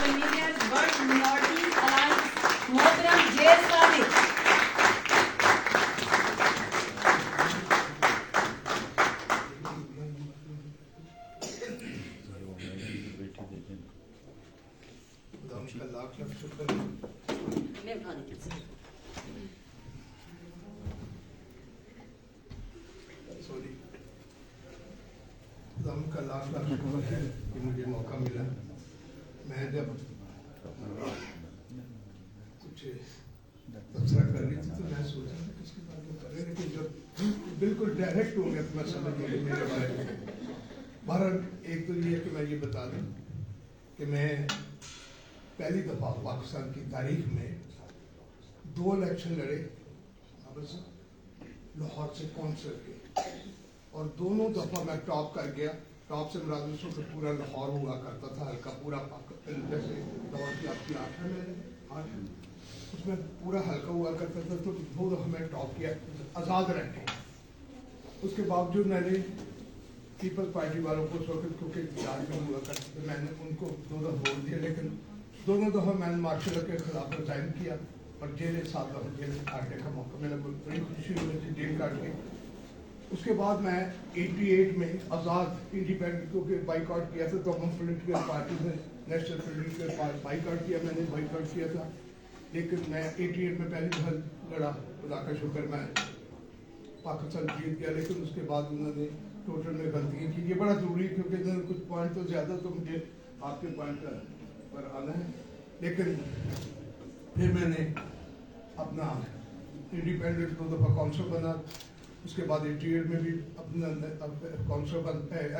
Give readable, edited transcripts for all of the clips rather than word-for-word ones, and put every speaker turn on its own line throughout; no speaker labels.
Convener World Minorities Alliance Mohtaram J. Sadiq.
का लाख लाख शुक्र है कि मुझे मौका मिला। मैं जब कुछ तबसरा कर रही थी तो मैं सोचा था किसके बारे में कर रहे, लेकिन जब बिल्कुल डायरेक्ट हो गया तो मैं समझ गया मेरे बारे में। बहरहाल एक तो ये कि मैं ये बता दूं कि मैं पहली दफ़ा पाकिस्तान की तारीख में 2 इलेक्शन लड़े लाहौर से कौंसल के, और दोनों दफ़ा मैं टॉप कर गया। टॉप से मुराद तो पूरा लाहौर हुआ करता था, हल्का पूरा जैसे लाहौर की आपकी 8 है मैंने 8 उसमें पूरा हल्का हुआ करता था, तो 2 दफ़ा मैं टॉप किया आज़ाद रह के। उसके बावजूद मैंने पीपल्स पार्टी वालों को उस वक्त क्योंकि इख्तियार में हुआ करते थे, मैंने उनको 2 दफ़ा वोट दिया, लेकिन दोनों दफ़ा मैंने मार्शल के खिलाफ रिजाइन किया और जेल 7 दफ़ा जेल काटने का मौका मिला। बड़ी खुशी हुई थी जेल काट के। उसके बाद मैं 88 में आज़ाद इंडिपेंडेंट क्योंकि बाइकआउट किया था, तो हम पोलिटिकल पार्टी ने नेशनल पोलिटिकल बाइकआउट किया, मैंने बाइकआउट किया था। लेकिन मैं 88 में पहली बार लड़ा, खुदा का शुक्र मैं पाकिस्तान जीत गया। लेकिन उसके बाद उन्होंने टोटल में गलतियाँ की। ये बड़ा ज़रूरी है क्योंकि इन्होंने कुछ पॉइंट तो ज़्यादा तो मुझे आपके पॉइंट पर आना है। लेकिन फिर मैंने अपना इंडिपेंडेंट 2 दफ़ा काउंसिल बना, उसके बाद 88 में भी अपना काउंसिल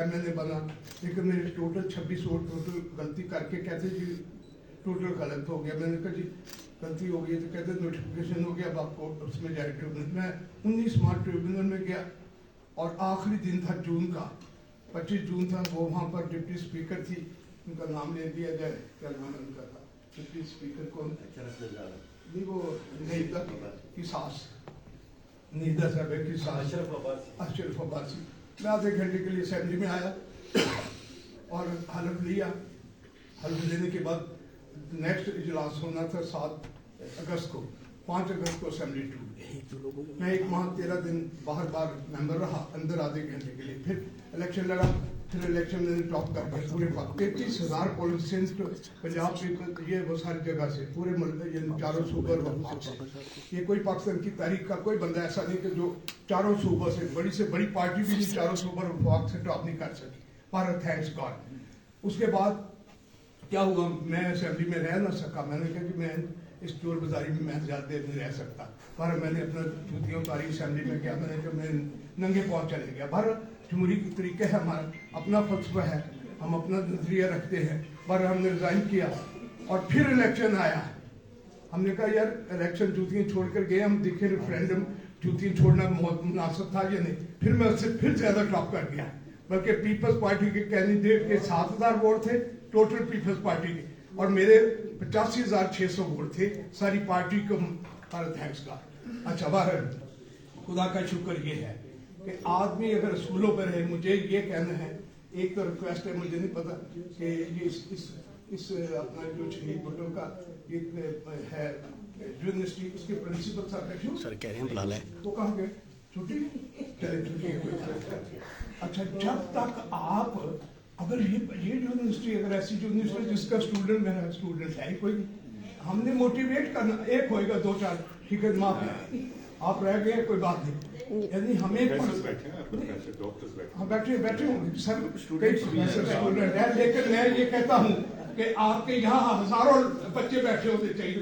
MNA बना। लेकिन मेरे टोटल 26 वोट टोटल गलती करके कहते जी टोटल गलत हो गया। मैंने कहा जी गलती हो गई, तो कहते नोटिफिकेशन हो गया, अब आपको उसमें जाए ट्रिब्यूनल। मैं 19 मार्च ट्रिब्यूनल में गया और आखिरी दिन था जून का, 25 जून था। वो वहाँ पर डिप्टी स्पीकर थी, उनका नाम ले दिया जाए, क्या नाम है उनका था डिप्टी स्पीकर कौन? नहीं वो नीदा की सास, नीदा साहब की सास अशरफ अब्बासी। मैं आधे घंटे के लिए असेंबली में आया और हलफ लिया। हलफ लेने के बाद नेक्स्ट इजलास होना था 7 अगस्त को, 5 अगस्त को असेंबली टूट गई। मैं 1 माह 13 दिन बाहर मेंबर रहा, अंदर आधे घंटे के लिए। फिर इलेक्शन लड़ा, फिर इलेक्शन में टॉप कर गया पूरे 33,000 पॉलिटिशियंस पंजाब से, ये वो सारी जगह से पूरे चारों सूबे। ये कोई पाकिस्तान की तारीख का कोई बंदा ऐसा नहीं कि जो चारों सूबों से बड़ी पार्टी भी नहीं चारों सूबों से टॉप नहीं कर सकी। Bharat thanks God. उसके बाद क्या हुआ, मैं असेंबली में रह ना सका। मैंने कहा कि मैं इस चोर बाजारी में मैं ज़्यादा देर नहीं रह सकता। पर मैंने अपना जूतियाँ उतारी असेंबली में, क्या मैंने कहा मैं नंगे पाँव चले गया। भारत जमहूरी के तरीके है, हमारा अपना फलसफा है, हम अपना नजरिया रखते हैं। पर हमने रिजाइन किया और फिर इलेक्शन आया। हमने कहा यार इलेक्शन जूतियाँ छोड़ कर गए, हम देखे रेफरेंडम जूतियाँ छोड़ना मुनासिब था या नहीं। फिर मैं उससे फिर ज़्यादा टॉप कर गया, बल्कि पीपल्स पार्टी के कैंडिडेट के 7,000 वोट थे टोटल पीपल्स पार्टी के, और मेरे 85,600 वोट थे सारी पार्टी को। भारत थैंक्स का। अच्छा बाहर खुदा का शुक्र ये है कि आदमी अगर स्कूलों पर है, मुझे ये कहना है, एक तो रिक्वेस्ट है, मुझे नहीं पता कि ये इस अपना जो शहीद भुट्टो का एक है यूनिवर्सिटी, उसके प्रिंसिपल साहब सर कह रहे हैं बुला लें, वो कहाँ गए? छुट्टी? चले छुट्टी। अच्छा जब तक आप अगर ये यूनिवर्सिटी अगर ऐसी यूनिवर्सिटी जिसका स्टूडेंट मेरा स्टूडेंट है कोई, हमने मोटिवेट करना, एक होएगा 2-4 ठीक है माफ आप रह गए कोई बात नहीं, यानी हमें बैठे होंगे सर स्टूडेंट है। लेकिन मैं ये कहता हूँ कि आपके यहाँ हजारों बच्चे बैठे होते चाहिए,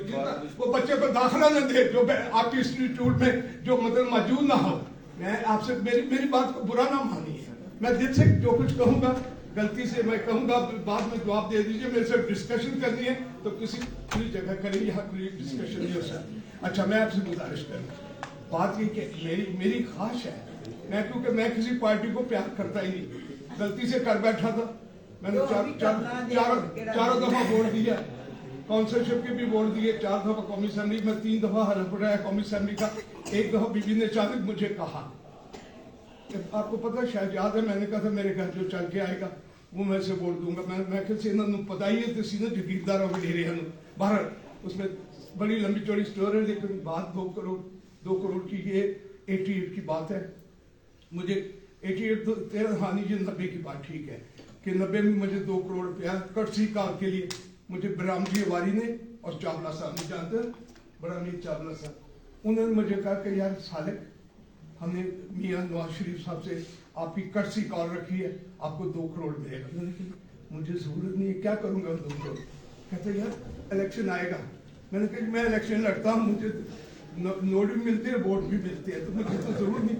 वो बच्चे को दाखिला न दे जो आपके इंस्टीट्यूट में जो मतलब मौजूद ना हो। मैं आपसे मेरी बात को बुरा ना मानिए, मैं दिल से जो कुछ कहूँगा गलती से मैं कहूँगा, बाद में जवाब दे दीजिए। मेरे से डिस्कशन करनी है तो किसी खुली जगह करें, यहाँ खुली डिस्कशन नहीं हो सकती। अच्छा मैं आपसे गुजारिश करूँ, बात ये कि मेरी ख्वाहिश है, मैं क्योंकि मैं किसी पार्टी को प्यार करता ही नहीं, गलती से कर बैठा था। मैंने चारों दफा वोट दिया, काउंसिलशिप के भी वोट दिए, 4 दफा कौमी असेंबली में, 3 दफा हलफ उठाया कौमी असेंबली का। 1 दफा बीबी ने अचानक मुझे कहा, आपको पता शायद याद है, मैंने कहा था मेरे घर जो चल के आएगा वो मैं से वोट दूंगा। मैं किसी इन्होंने पता ही है तो सीधे जगीरदारों को ले रहे हैं बाहर। उसमें बड़ी लंबी चौड़ी स्टोर है, लेकिन बात 2 करोड़ की, ये 88 की बात है। मुझे 88 तो 13, हाँ नहीं, 90 की बात ठीक है कि 90 में मुझे 2 करोड़ रुपया कर्सी काल के लिए मुझे बराम जी वारी ने और चावला साहब ने, जानते हैं बरामी चावला साहब, उन्होंने मुझे कहा कि यार सालिक, हमने मियाँ नवाज शरीफ साहब से आपकी कर्सी कॉल रखी है, आपको 2 करोड़ मिलेगा। मैंने कहा मुझे जरूरत नहीं है, क्या करूंगा 2 करोड़? कहते यार इलेक्शन आएगा। मैंने कहा मैं इलेक्शन लड़ता हूँ, मुझे नोट भी मिलते हैं, वोट भी मिलते हैं, तो मुझे तो जरूर नहीं।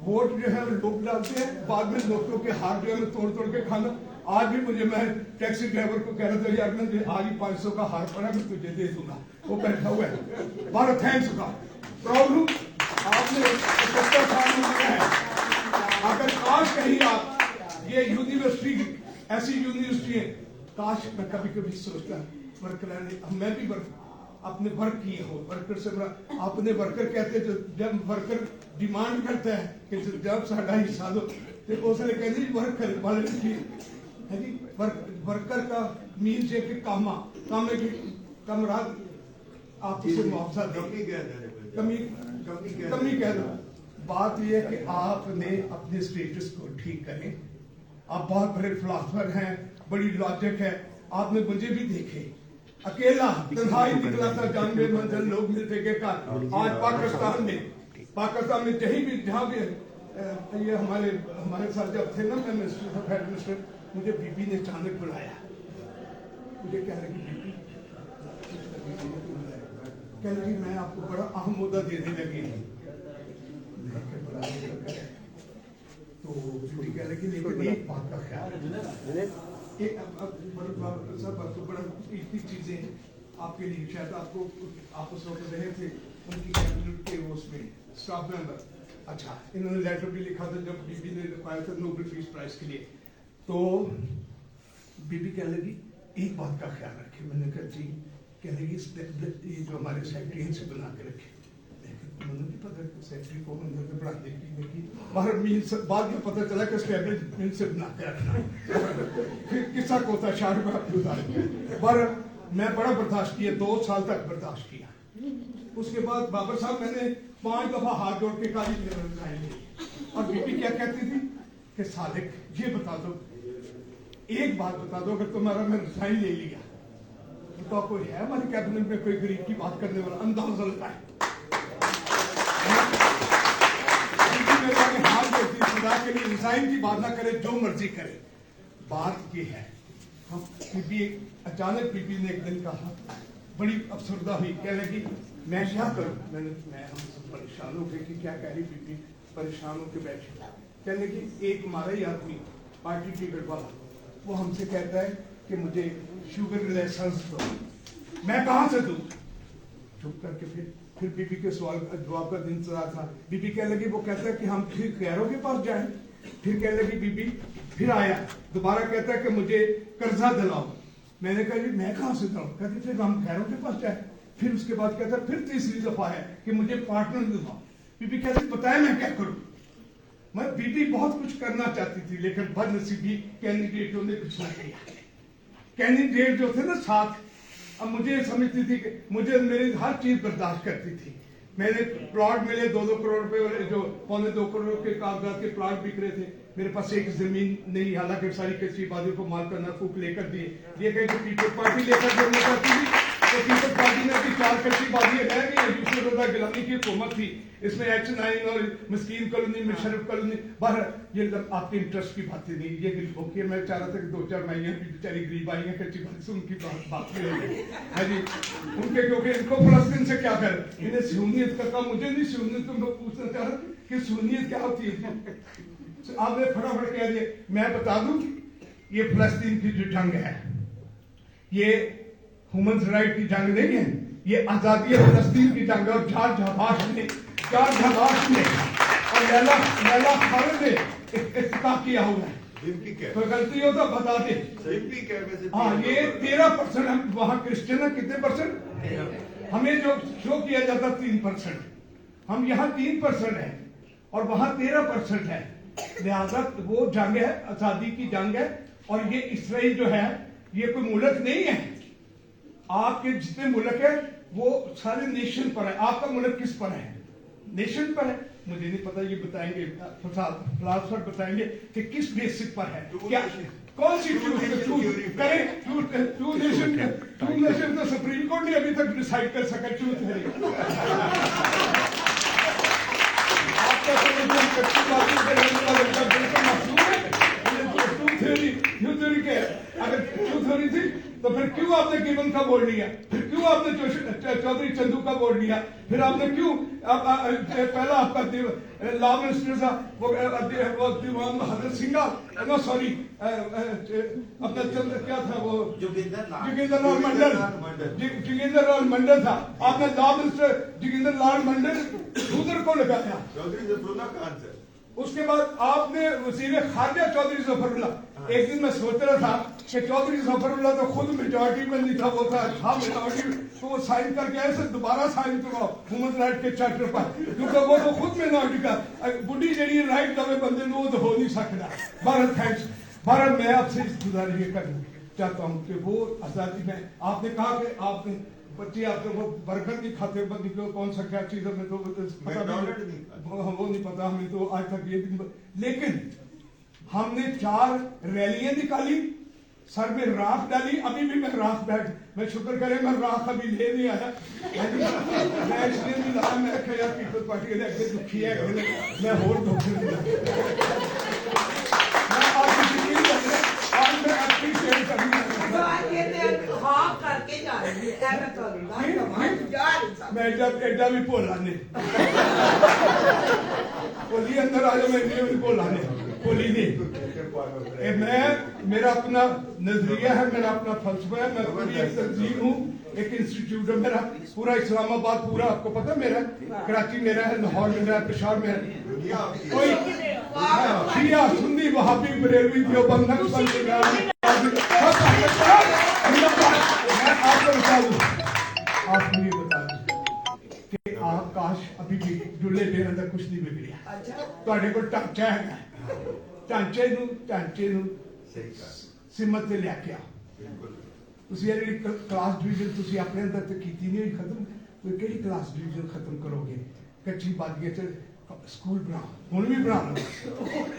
वोट जो है लोग डालते हैं, बाद में लोगों के हाथ जो है मैं तोड़ के खाना। आज भी मैं टैक्सी ड्राइवर को कह रहा था यार मैं आज ही 500 का हार पड़ा, मैं तुझे दे दूंगा, वो बैठा हुआ है। बारह थैंक्स का प्राउड हूँ, आपने 75 साल में किया है। अगर काश कहीं आप ये यूनिवर्सिटी, ऐसी यूनिवर्सिटी है, काश मैं कभी कभी सोचता वर्कर, मैं भी अपने वर्क किए हो, वर्कर से अपने वर्कर कहते हैं, जब वर्कर डिमांड करता है कि जब साढ़ा हिस्सा दो, तो उसने कहते हैं वर्कर वाले है जी, वर्कर का मीन से कि कामे की कमरात आप उसे मुआवजा कमी कह दो। बात यह है कि आपने अपने स्टेटस को ठीक करें। आप बहुत बड़े फिलोसफर हैं, बड़ी लॉजिक है, आपने मुझे भी देखे, अकेला तन्हाई निकला था, जान में मंजिल लोग मिलते के कारण। आज पाकिस्तान में कहीं भी जहाँ भी ये हमारे साथ जब थे ना, मैं मिनिस्टर हेड मिनिस्टर, मुझे बीबी ने अचानक बुलाया, मुझे कह रही बीबी, कह रही मैं आपको बड़ा अहम मुद्दा देने लगी हूँ। तो बीबी कह रही लेकिन एक बात का ख्याल, बड़ा कीमती चीजें आपके लिए, शायद आप उस वक्त रहे थे उनकी कैबिनेट के उसमें स्टाफ मेंबर। अच्छा, इन्होंने लेटर भी लिखा था जब बीबी ने लिखवाया था नोबेल पीस प्राइज के लिए। तो बीबी कह लगी एक बात का ख्याल रखे। मैंने कहा जी, कह लगी ये जो हमारे सेक्रेटरी से बना के रखे। मुझे नहीं पता सेक्रेटरी को पढ़ाने की बाहर मील से बाद में पता चला कि मील से बना के रखना। फिर किस्सा को था शाह पर मैं बड़ा बर्दाश्त किया, 2 साल तक बर्दाश्त किया। उसके बाद बाबर साहब मैंने 5 दफा हाथ जोड़ के काली और बीबी क्या कहती थी कि सालिक ये बता दो, एक बात बता दो, अगर तुम्हारा मैं रिजाइन ले लिया तो कोई है हमारी कैबिनेट में कोई गरीब की बात करने वाला? अंदाजा लगाए। हाथ जोड़ती खुदा के लिए रिजाइन की बात ना करे, जो मर्जी करे। बात ये है, हम बीबी अचानक बीबी ने एक दिन कहा, बड़ी अफसरदा हुई, कह लगी मैं क्या करूं? मैं हम सब परेशान हो गए कि क्या कह रही बीबी, परेशान होकर बैठी। कहने की एक हमारा ही आदमी पार्टी टिकट वाला, वो हमसे कहता है कि मुझे शुगर लाइसेंस दो। मैं कहां से दूं? चुप करके फिर बीबी के सवाल जवाब का दिन चला था। बीबी कह लगी, वो कहता है कि हम फिर गैरों के पास जाएं। फिर कह लगी बीबी, फिर आया दोबारा कहता है कि मुझे कर्जा दिलाओ। मैंने कहा जी मैं कहां से दिलाऊं? कहती फिर हम गैरों के पास जाए। फिर उसके बाद कहता है, फिर तीसरी दफा है कि मुझे पार्टनर दिलाओ। बीबी कहती बताए मैं क्या करूं? मैं बीबी बहुत कुछ करना चाहती थी, लेकिन बदनसीबी कैंडिडेटों ने कुछ नहीं किया। कैंडिडेट जो थे ना साथ, अब मुझे समझती थी कि मुझे मेरी हर चीज बर्दाश्त करती थी। मैंने प्लॉट मिले 2-2 करोड़ रुपए, जो 2.25 करोड़ के कागजात के प्लॉट बिक रहे थे। मेरे पास एक जमीन नहीं, हालांकि सारी कच्ची बादियों को माल करना फूक लेकर दिए। ये कहीं तो पीपल्स पार्टी लेकर जोड़ना चाहती थी, तो पीपल्स पार्टी में भी 4 कच्ची बादियां रह गई। यूसुफ रजा गिलानी की हुकूमत थी, इसमें एक्शन आई और मिस्कीन कॉलोनी में शरीफ कॉलोनी बाहर। ये आपके इंटरेस्ट की बातें नहीं, ये गरीबों की। मैं चाह रहा था कि 2-4 महीने भी बेचारी गरीब आई है कच्ची बात से, उनकी बात भी है जी उनके, क्योंकि इनको फलस्तीन से क्या कर, इन्हें सुन्नियत का काम, मुझे नहीं सुन्नियत, तुम लोग पूछना चाह रहे कि सुन्नियत क्या होती है। आपने फटाफट कह दिया। मैं बता दूं ये फलस्तीन की जो जंग है, ये ह्यूमन राइट की जंग नहीं है, ये आजादी फलस्तीन की जंग है। और जॉर्ज हबाश ने और लैला खालिद ने इत्तेफाक किया हुआ है। कोई गलती हो तो बता दे। हाँ, ये 13% हम वहाँ क्रिश्चियन है, कितने परसेंट? हमें जो शो किया जाता 3%, हम यहाँ 3% है और वहाँ 13% है। लिहाजा वो जंग है, आजादी की जंग है,
اور یہ اسرائیل جو ہے یہ کوئی ملک نہیں ہے. آپ کے جتنے ملک ہیں وہ سارے نیشن پر ہے. آپ کا ملک کس پر ہے؟ نیشن پر ہے. مجھے نہیں پتا, یہ بتائیں گے فلاسفر بتائیں گے کہ کس بیسک پر ہے. کیا کون سی کریں ٹو نیشن تو سپریم کورٹ نے ابھی تک ڈیسائیڈ کر سکا ٹروتھ ہے. آپ کا اگر ٹرو تھیوری تھی تو پھر کیوں آپ نے گیبن کا بول لیا, پھر کیوں آپ نے چودھری چندو کا بول لیا, پھر آپ نے کیوں پہلا آپ کا لا منسٹر تھا وہ دیوان حضرت سنگھ نو سوری اپنا کیا تھا وہ جوگیندر لال منڈل تھا. آپ نے لا منسٹر جوگیندر لال منڈل ادھر کو لگایا. اس کے بعد آپ نے وزیر خارجہ چودھری ظفر اللہ. ایک دن میں سوچ رہا تھا کہ چودھری ظفر اللہ تو خود میجورٹی میں نہیں تھا, وہ تھا میجورٹی, تو وہ سائن کر کے ایسے دوبارہ سائن کرواؤ ہیومن رائٹ کے چارٹر پر, کیونکہ وہ تو خود میجورٹی کا بڈی جڑی رائٹ دے بندے وہ تو ہو نہیں سکتا. بھارت تھینکس. بھارت میں آپ سے گزارش یہ کرنا چاہتا ہوں کہ وہ آزادی میں آپ نے کہا کہ آپ نے بچے آپ کو وہ برگر نہیں کھاتے, بندی کو کون سا کیا چیز ہمیں تو وہ نہیں پتا ہمیں تو آج تک یہ بھی. لیکن ہم نے 4 ریلیاں نکالی, سر میں راکھ ڈالی. ابھی بھی میں راکھ بیٹھ, میں شکر کرے میں راکھ ابھی لے نہیں آیا, میں اس لیے نہیں لایا. میں کہ یار پیپلز پارٹی کے لیے دکھی ہے, میں اور دکھ میں آپ کی یقین کریں آج میں اپریشیٹ کرنا میں ایڈا بھی بولا نہیں بولی اندر آ جاؤ, میں بھی بولا نہیں بولی نہیں. میں میرا اپنا نظریہ ہے, میرا اپنا فلسفہ ہے. میں پوری ایک تنظیم ہوں, ایک انسٹیٹیوٹ ہے میرا پورا اسلام آباد پورا آپ کو پتا میرا, کراچی میرا ہے, لاہور میرا ہے, پشاور میں ہے. کوئی شیعہ سنی وہابی بریلوی دیوبند نقشبندی میں آپ کو بتا دوں, آپ کو یہ بتا دوں کہ آپ کاش ابھی بھی جلے میرے اندر کچھ نہیں بگڑیا. تھوڑے کو ٹانچا ہے, ٹانچے نو سمت سے لے کے آؤ. تسی یہ کلاس ڈویژن تسی اپنے اندر تو کیتی نہیں ہوئی ختم, تو کہڑی کلاس ڈویژن ختم کرو گے؟ کچھی بات یہ سکول بناؤ, ہوں بھی بنا لو,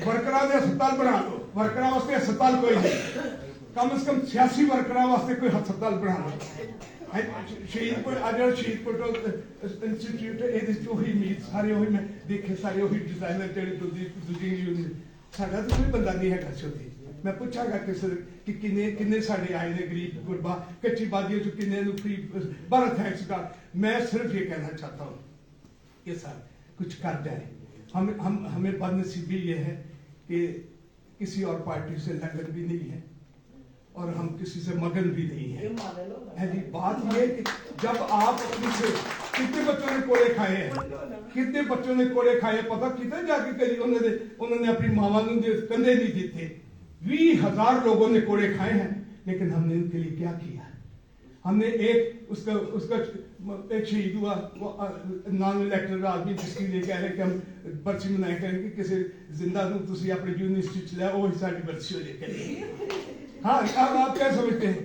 ورکراں دے ہسپتال بنا لو. ورکراں واسطے ہسپتال کوئی نہیں, کم از کم سیاسی ورکراں واسطے کوئی ہسپتال بنا لو. شہید کو اجر شہید کو انسٹیٹیوٹ وہی میت سارے وہی میں دیکھے سارے وہی ڈیزائنر جڑے دوجی ساڈا تو کوئی بندہ نہیں ہے گھر چوتھی. میں پوچھا گا کہ کنے ساڈے آئے نے غریب غربا کچی بادیوں چ کنے نو فری. بھارت تھینکس کا. میں صرف یہ کہنا چاہتا ہوں کہ سر کچھ کر جائے. ہمیں بد نصیبی یہ ہے کہ کسی اور پارٹی سے لگن بھی نہیں ہے اور ہم کسی سے مگن بھی نہیں ہے جی. بات یہ کہ جب آپ اپنی سے کتنے بچوں نے کوڑے کھائے ہیں, کتنے بچوں نے کوڑے کھائے ہیں, پتا کتنے جا کے کہیں انہوں نے اپنی ماں نے کندھے نہیں دیتے. 20,000 لوگوں نے کوڑے کھائے ہیں, لیکن ہم نے ان کے لیے کیا کیا؟ ہم نے ایک اس کا ایک شہید ہوا نان الیکٹڈ آدمی جس کے لیے کہہ رہے کہ ہم برسی منائے کریں کہ کسی زندہ نو تسی اپنے یونیورسٹی چلے وہ ساری برسی ہو جائے کریں. ہاں آپ کیا سمجھتے ہیں؟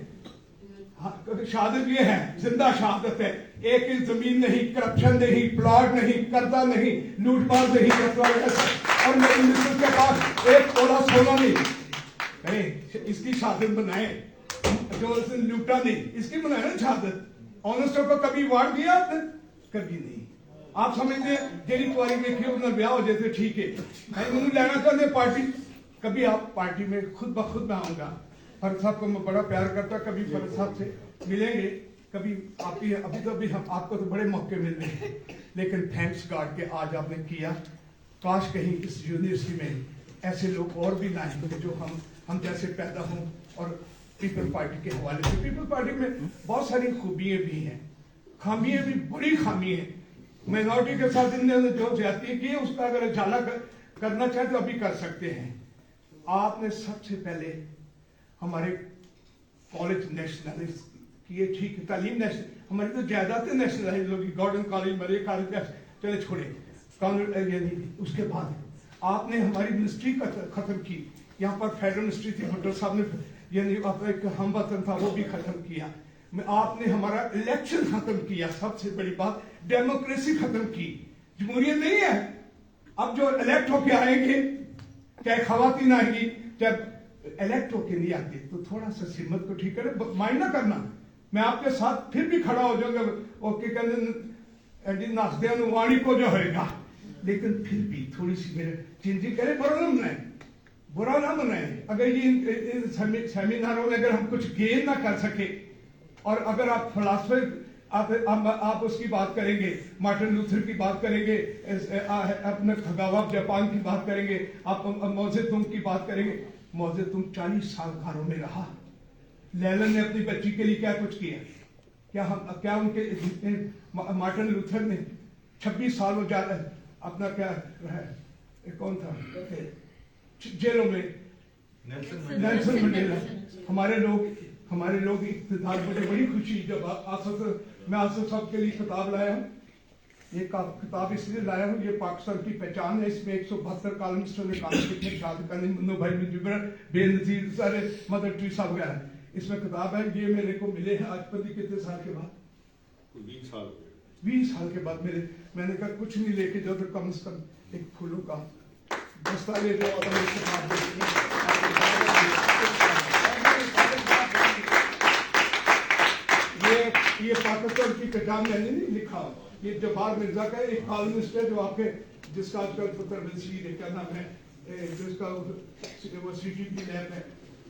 شہادت یہ ہے, زندہ شہادت ہے. ایک ہی زمین نہیں, کرپشن نہیں, پلاٹ نہیں, قرضہ نہیں, لوٹ مار نہیں, اور میری مصر کے پاس ایک تولا سونا نہیں. اس کی شہادت بنائے جو اس نے لوٹا نہیں, اس کی بنائے نا شہادت. آنسٹوں کو کبھی وارڈ دیا آپ نے؟ کبھی نہیں. آپ سمجھتے ہیں جیڑی کواری دیکھی انہیں بیاہ ہو جاتے ٹھیک ہے, انہوں لینا چاہتے پارٹی. کبھی آپ پارٹی میں خود بخود میں آؤں گا. فرد صاحب کو میں بڑا پیار کرتا, کبھی فرد صاحب سے ملیں گے, کبھی آپ کی ابھی تو ابھی ہم آپ کو تو بڑے موقع مل رہے ہیں, لیکن تھینکس گاڈ کہ آج آپ نے کیا. کاش کہیں اس یونیورسٹی میں ایسے لوگ اور بھی نہ ہیں جو ہم جیسے پیدا ہوں. اور پیپل پارٹی کے حوالے سے پیپل پارٹی میں بہت ساری خوبیاں بھی ہیں, خامیاں بھی, بڑی خامی ہیں. مائنورٹی کے ساتھ ان نے جو زیادتی کی ہے اس کا اگر اجالا کرنا چاہے تو ابھی کر سکتے ہیں. آپ نے سب سے پہلے ہمارے کالج نیشنلائز کیے, ٹھیک ہے, تعلیم نیشنل, ہماری تو جائیدادیں نیشنلائز ہوگی. گارڈن کالج مرے کالج چلے چھوڑے. اس کے بعد آپ نے ہماری منسٹری ختم کی. यहाँ पर फेडरल मिनिस्ट्री थी, भुट्टो साहब ने यानी अपना एक हम वतन था वो भी खत्म किया। आपने हमारा इलेक्शन खत्म किया, सबसे बड़ी बात डेमोक्रेसी खत्म की। जमहूरियत नहीं है। अब जो इलेक्ट होके आएंगे, चाहे खवातीन आएंगी, चाहे इलेक्ट होके नहीं आती, तो थोड़ा सा सिमत को ठीक करे, माइंड ना करना। मैं आपके साथ फिर भी खड़ा हो जाऊंगा, ओके कहते नाचदे वाणी को जो होएगा, लेकिन फिर भी थोड़ी सी मेरे चेंजिंग करे, बुरा ना मनाए। अगर ये सेमिनारों में अगर हम कुछ गेन ना कर सके, और अगर आप फिलासफर आप उसकी बात करेंगे, मार्टिन लूथर की बात करेंगे, अपने खगावा जापान की बात करेंगे, आप मौजेतुंग की बात करेंगे। मौजेतुंग 40 साल घरों में रहा। लेलन ने अपनी बच्ची के लिए क्या कुछ किया? क्या उनके मार्टिन लूथर ने 26 साल हो जाता है अपना क्या है, कौन था जेलों में, नेल्सन मंडेला। हमारे लोग इक़्तिदार, मुझे बड़ी खुशी जब मैं आसफ साहब के लिए किताब लाया हूँ। ये किताब इसलिए लाया हूँ, ये पाकिस्तान की पहचान है। इसमें 172 कॉलमिस्टों ने काम किए, शाद खानी, मुन्नो भाई मुजिबर, बेनज़ीर, सारे मदर टेरेसा वगैरह। इसमें किताब है, ये मेरे को मिले हैं आज पता कितने साल के बाद, 20 साल के बाद मैंने कहा कुछ नहीं लेके जाओ तो कम से कम एक फूलों का बस्ता ले जाओ। ये पाकिस्तान की पहचान मैंने नहीं लिखा, ये जफार मिर्जा का एक कॉलमिस्ट है जो आपके, जिसका आजकल पत्र है, क्या नाम है, जिसका वो सिटी की लैब है,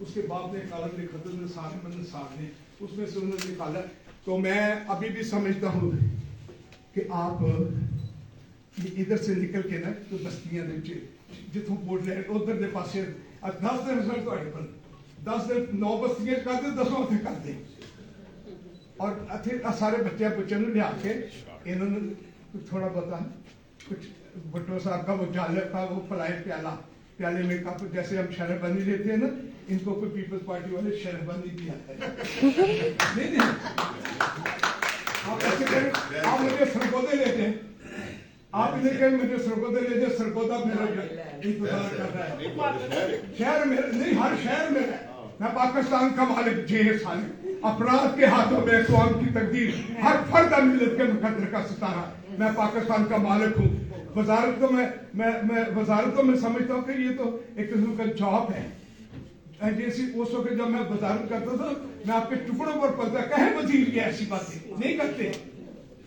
उसके बाप ने कॉलम लिखा था साहब ने, उसमें से उन्होंने निकाला। तो मैं अभी भी समझता हूँ कि आप इधर से निकल के ना तो बस्तियां जितों बोर्ड लैंड उधर के पास 10 दिन रिजल्ट ਤੁਹਾਡੇ ਕੋਲ 10 दिन 9 बस्तियां कर दे, 10 ਉੱਥੇ कर दे, और सारे बच्चे ਨੂੰ ਲਿਆ के इन्होंने थोड़ा बता कुछ भुट्टो साहब का वो जाले का वो फलाए प्याले में कप, जैसे हम शरबंदी लेते हैं ना, इनको कोई पीपल्स पार्टी वाले शरबंदी दिया है। नहीं आप ऐसे करें, आप मुझे सरगोदे लेते हैं, आप इन्हें कहें मुझे सरगोदे लेते, सरगोदा मेरा इंतजार कर रहा है। शहर में नहीं, हर शहर में है। मैं पाकिस्तान का मालिक जे साल अपराध के हाथों में अक़वाम की तकदीर, हर फर्द मिलत के मुकद्दर का सितारा। मैं पाकिस्तान का मालिक हूँ। वजारत को मैं वजारतों में समझता हूँ कि ये तो एक किस्म का जॉब है। जैसे उस वक्त जब मैं वजारत करता था, मैं आपके टुकड़ों पर पलता, कहे वजीर ये ऐसी बातें नहीं करते।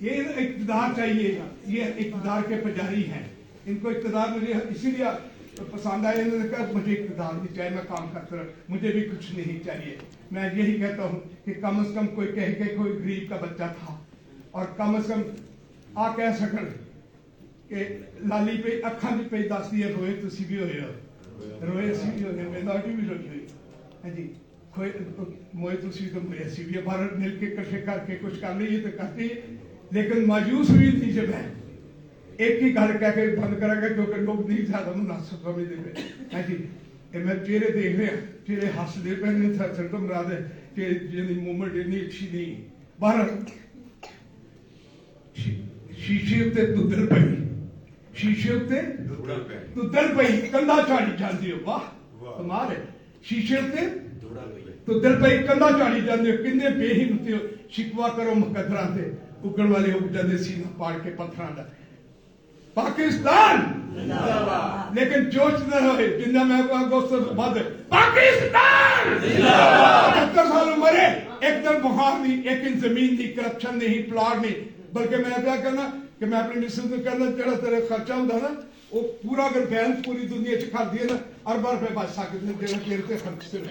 ये इक़्तिदार चाहिए, ये इक़्तिदार के पुजारी हैं। इनको इक़्तिदार मुझे इसीलिए पसंद आया, इन्होंने कहा मुझे इक़्तिदार नहीं चाहिए, मैं काम करता रहा, मुझे भी कुछ नहीं चाहिए। मैं यही कहता हूँ कि कम से कम कोई कह के कोई गरीब का बच्चा था, और कम से कम आ कह सकन कि लाली पे अखा पे दस दिए रोए तुसी भी होए हो, रोए असी भी होए, मिनॉरिटी भी रोई हुई है जी, खोए मोए तुसी तो मोए असी भी, भारत मिल के इकट्ठे करके कुछ कर लीजिए तो करते ही। लेकिन मायूस हुई थी जब मैं एक ही गल कह के बंद करांगा, क्योंकि लोग नहीं ज्यादा मुनासिब समझते है जी। मैं चेहरे देख रहे, चेहरे हसदे पे ने सर तो मराद है कि जिन्हें मूवमेंट इतनी अच्छी नहीं। भारत शीशे उत्ते दुदल पई, शीशे उत्ते दुदल पई, कंधा झाड़ी जांदी हो, वाह कमाल है। शीशे उत्ते दुदल पई, कंधा झाड़ी जांदी हो, किन्ने बेहिम्मती हो, शिकवा करो मुकद्दरां ते, उगण वाले उग जांदे सीना पाड़ के पत्थरां दा। पाकिस्तान जिंदाबाद, लेकिन जोश न रहे जिंदा मैं बाद पाकिस्तान जिंदाबाद। 70 साल उम्र, एक दिन बुखार नहीं, एक दिन जमीन नहीं, करप्शन नहीं, प्लाट नहीं, बल्कि मैं क्या करना कि मैं अपने मिशन से करना, जरा तेरा खर्चा होता ना वो पूरा अगर बैलेंस पूरी दुनिया च कर दिए ना, अरबा रुपए बच सकते हैं, तेरे खर्च सिर्फ